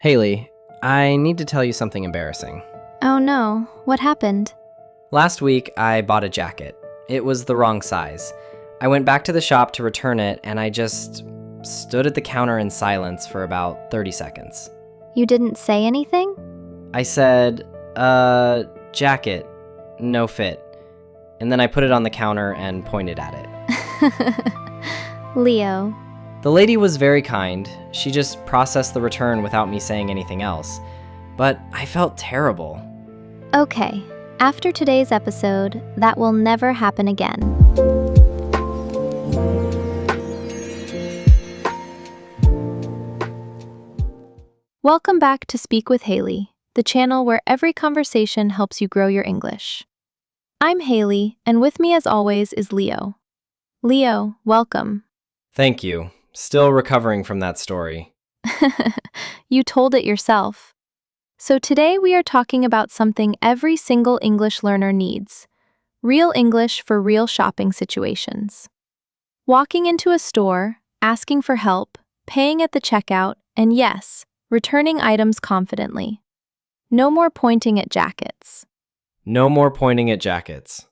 Hailey, I need to tell you something embarrassing. Oh no, what happened? Last week, I bought a jacket. It was the wrong size. I went back to the shop to return it, and I just stood at the counter in silence for about 30 seconds. You didn't say anything? I said, jacket, no fit. And then I put it on the counter and pointed at it. Leo. The lady was very kind. She just processed the return without me saying anything else. But I felt terrible. Okay, after today's episode, that will never happen again. Welcome back to Speak with Hailey, the channel where every conversation helps you grow your English. I'm Hailey, and with me as always is Leo. Leo, welcome. Thank you. Still recovering from that story. You told it yourself. So today we are talking about something every single English learner needs: real English for real shopping situations. Walking into a store, asking for help, paying at the checkout, and yes, returning items confidently. No more pointing at jackets. No more pointing at jackets.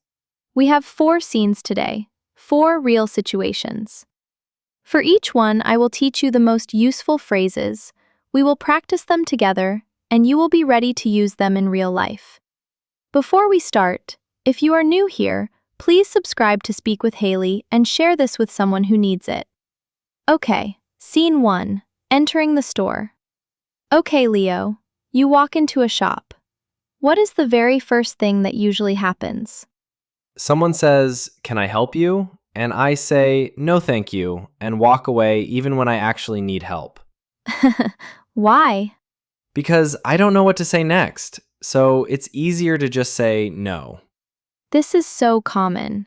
We have 4 scenes today, 4 real situations. For each one, I will teach you the most useful phrases, we will practice them together, and you will be ready to use them in real life. Before we start, if you are new here, please subscribe to Speak with Hailey and share this with someone who needs it. Okay, scene 1, entering the store. Okay, Leo, you walk into a shop. What is the very first thing that usually happens? Someone says, "Can I help you?" And I say, "No, thank you," and walk away even when I actually need help. Why? Because I don't know what to say next, so it's easier to just say no. This is so common,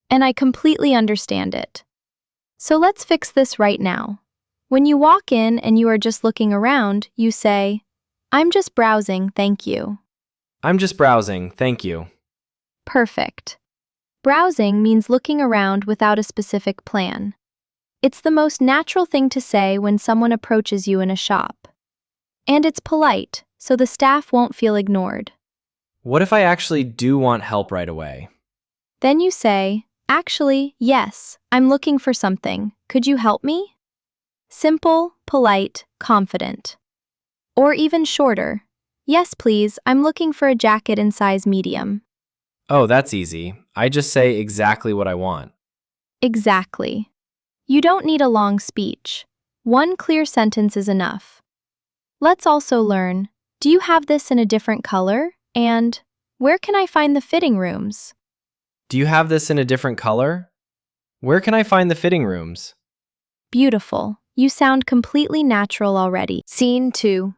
and I completely understand it. So let's fix this right now. When you walk in and you are just looking around, you say, "I'm just browsing, thank you." I'm just browsing, thank you. Perfect. Browsing means looking around without a specific plan. It's the most natural thing to say when someone approaches you in a shop. And it's polite, so the staff won't feel ignored. What if I actually do want help right away? Then you say, "Actually, yes, I'm looking for something. Could you help me?" Simple, polite, confident. Or even shorter. "Yes, please, I'm looking for a jacket in size medium." Oh, that's easy. I just say exactly what I want. Exactly. You don't need a long speech. One clear sentence is enough. Let's also learn, do you have this in a different color? And where can I find the fitting rooms? Do you have this in a different color? Where can I find the fitting rooms? Beautiful. You sound completely natural already. Scene 2.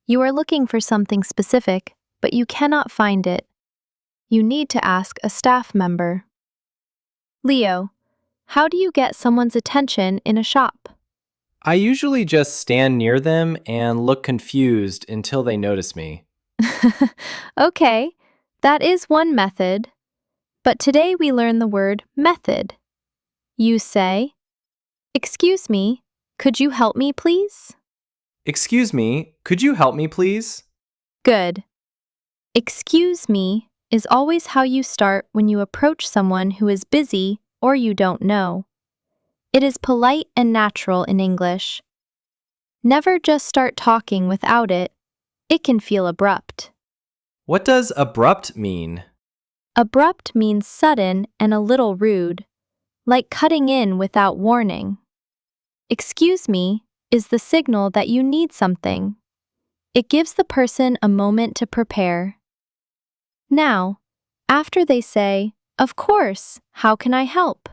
You are looking for something specific, but you cannot find it. You need to ask a staff member. Leo, how do you get someone's attention in a shop? I usually just stand near them and look confused until they notice me. Okay, that is one method. But today we learn the word method. You say, "Excuse me, could you help me, please?" Excuse me, could you help me please? Good. Excuse me is always how you start when you approach someone who is busy or you don't know. It is polite and natural in English. Never just start talking without it. It can feel abrupt. What does abrupt mean? Abrupt means sudden and a little rude, like cutting in without warning. Excuse me is the signal that you need something. It gives the person a moment to prepare. Now, after they say, "Of course, how can I help?"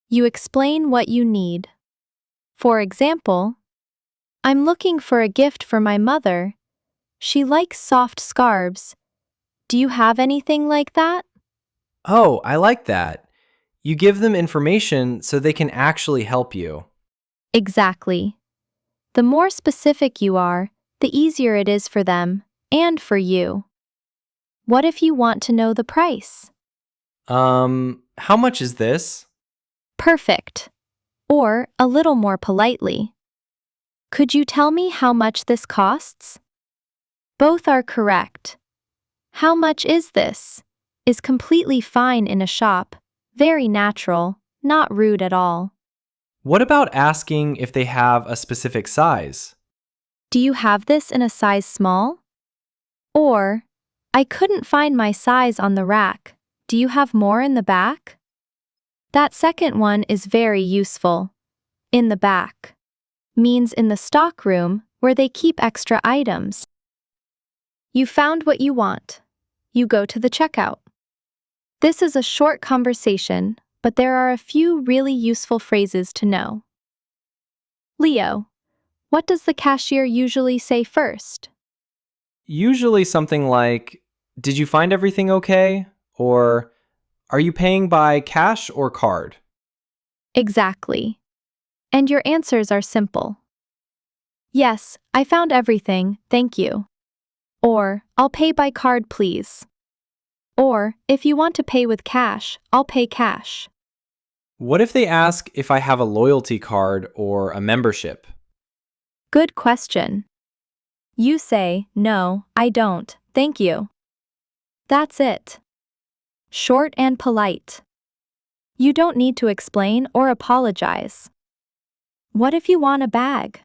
you explain what you need. For example, "I'm looking for a gift for my mother. She likes soft scarves. Do you have anything like that?" Oh, I like that. You give them information so they can actually help you. Exactly. The more specific you are, the easier it is for them and for you. What if you want to know the price? How much is this? Perfect. Or, a little more politely, Could you tell me how much this costs? Both are correct. How much is this? Is completely fine in a shop, very natural, not rude at all. What about asking if they have a specific size? Do you have this in a size small? Or, I couldn't find my size on the rack. Do you have more in the back? That second one is very useful. In the back means in the stock room where they keep extra items. You found what you want. You go to the checkout. This is a short conversation, but there are a few really useful phrases to know. Leo, what does the cashier usually say first? Usually something like, "Did you find everything okay?" Or, "Are you paying by cash or card?" Exactly. And your answers are simple. Yes, I found everything, thank you. Or, I'll pay by card please. Or, if you want to pay with cash, I'll pay cash. What if they ask if I have a loyalty card or a membership? Good question. You say, no, I don't, thank you. That's it. Short and polite. You don't need to explain or apologize. What if you want a bag?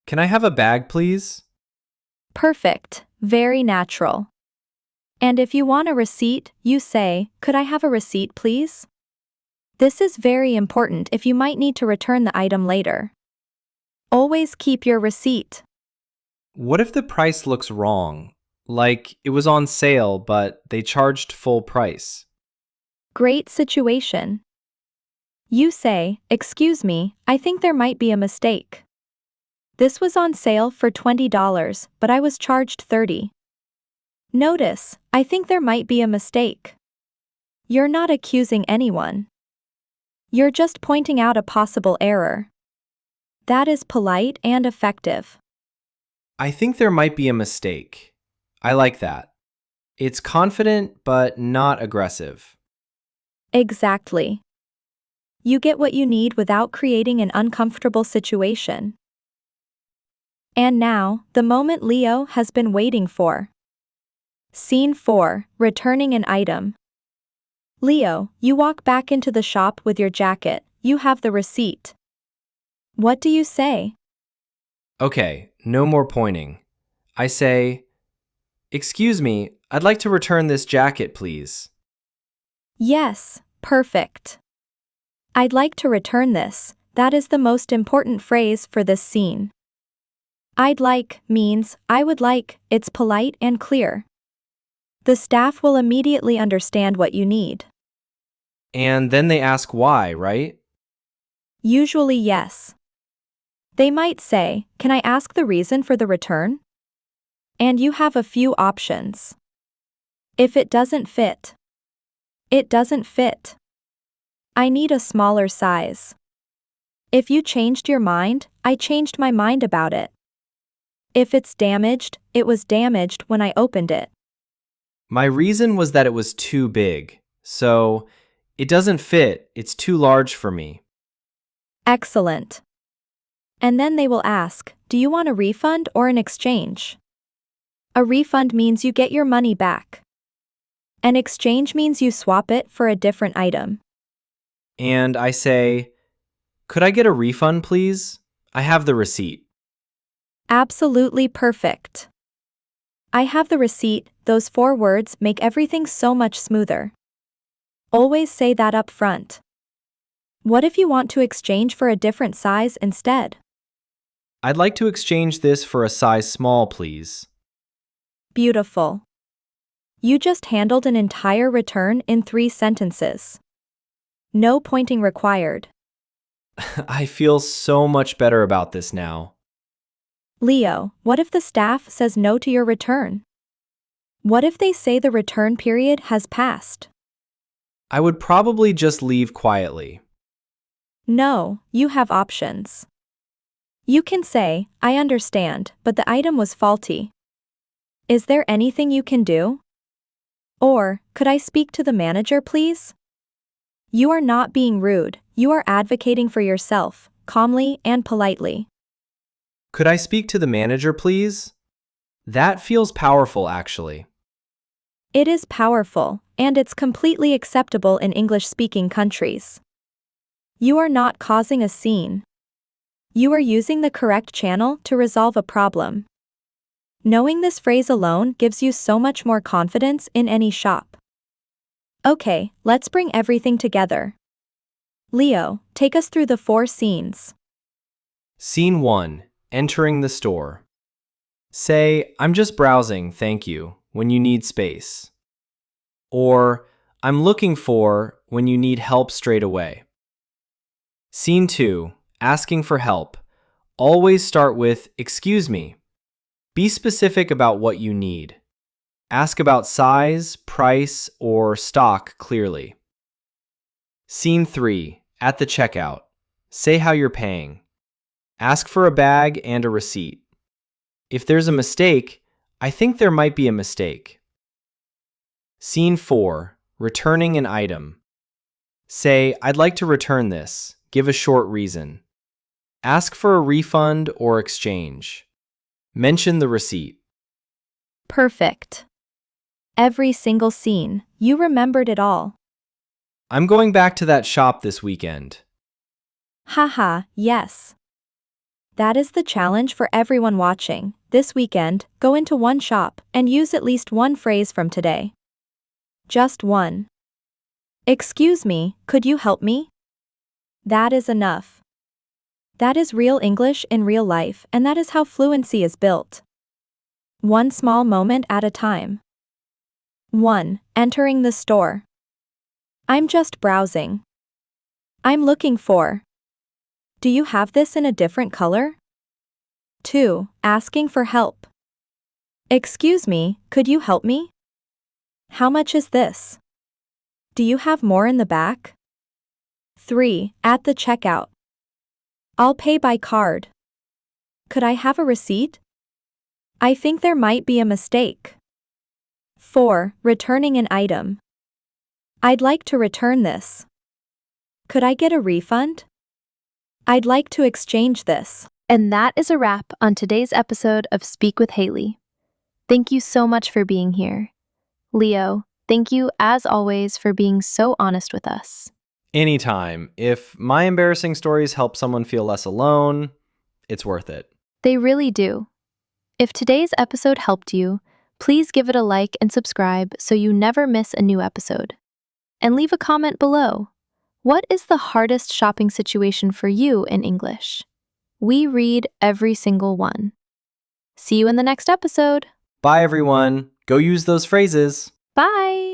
"Can I have a bag, please?" Perfect, very natural. And if you want a receipt, you say, could I have a receipt please? This is very important if you might need to return the item later. Always keep your receipt. What if the price looks wrong? Like it was on sale, but they charged full price. Great situation. You say, excuse me, I think there might be a mistake. This was on sale for $20, but I was charged $30. Notice, I think there might be a mistake. You're not accusing anyone. You're just pointing out a possible error. That is polite and effective. I think there might be a mistake. I like that. It's confident but not aggressive. Exactly. You get what you need without creating an uncomfortable situation. And now, the moment Leo has been waiting for. Scene 4, returning an item. Leo, you walk back into the shop with your jacket, you have the receipt. What do you say? Okay, no more pointing. I say, "Excuse me, I'd like to return this jacket, please." Yes, perfect. I'd like to return this, that is the most important phrase for this scene. I'd like means I would like, it's polite and clear. The staff will immediately understand what you need. And then they ask why, right? Usually yes. They might say, can I ask the reason for the return? And you have a few options. If it doesn't fit. It doesn't fit. I need a smaller size. If you changed your mind, I changed my mind about it. If it's damaged, it was damaged when I opened it. My reason was that it was too big. So, it doesn't fit, it's too large for me. Excellent. And then they will ask, do you want a refund or an exchange? A refund means you get your money back. An exchange means you swap it for a different item. And I say, "Could I get a refund, please? I have the receipt." Absolutely perfect. I have the receipt, those 4 words make everything so much smoother. Always say that up front. What if you want to exchange for a different size instead? "I'd like to exchange this for a size small, please." Beautiful. You just handled an entire return in 3 sentences. No pointing required. I feel so much better about this now. Leo, what if the staff says no to your return? What if they say the return period has passed? I would probably just leave quietly. No, you have options. You can say, I understand, but the item was faulty. Is there anything you can do? Or, could I speak to the manager please? You are not being rude, you are advocating for yourself, calmly and politely. Could I speak to the manager, please? That feels powerful, actually. It is powerful, and it's completely acceptable in English-speaking countries. You are not causing a scene. You are using the correct channel to resolve a problem. Knowing this phrase alone gives you so much more confidence in any shop. Okay, let's bring everything together. Leo, take us through the 4 scenes. Scene 1. Entering the store. Say, I'm just browsing, thank you, when you need space. Or, I'm looking for when you need help straight away. Scene 2. Asking for help. Always start with, excuse me. Be specific about what you need. Ask about size, price, or stock clearly. Scene 3. At the checkout. Say how you're paying. Ask for a bag and a receipt. If there's a mistake, I think there might be a mistake. Scene 4. Returning an item. Say, I'd like to return this. Give a short reason. Ask for a refund or exchange. Mention the receipt. Perfect. Every single scene, you remembered it all. I'm going back to that shop this weekend. Haha, yes. That is the challenge for everyone watching. This weekend, go into one shop and use at least one phrase from today. Just one. Excuse me, could you help me? That is enough. That is real English in real life, and that is how fluency is built. One small moment at a time. 1. Entering the store. I'm just browsing. I'm looking for. Do you have this in a different color? 2. Asking for help. Excuse me, could you help me? How much is this? Do you have more in the back? 3. At the checkout. I'll pay by card. Could I have a receipt? I think there might be a mistake. 4. Returning an item. I'd like to return this. Could I get a refund? I'd like to exchange this. And that is a wrap on today's episode of Speak with Hailey. Thank you so much for being here. Leo, thank you as always for being so honest with us. Anytime. If my embarrassing stories help someone feel less alone, it's worth it. They really do. If today's episode helped you, please give it a like and subscribe so you never miss a new episode. And leave a comment below. What is the hardest shopping situation for you in English? We read every single one. See you in the next episode. Bye, everyone. Go use those phrases. Bye!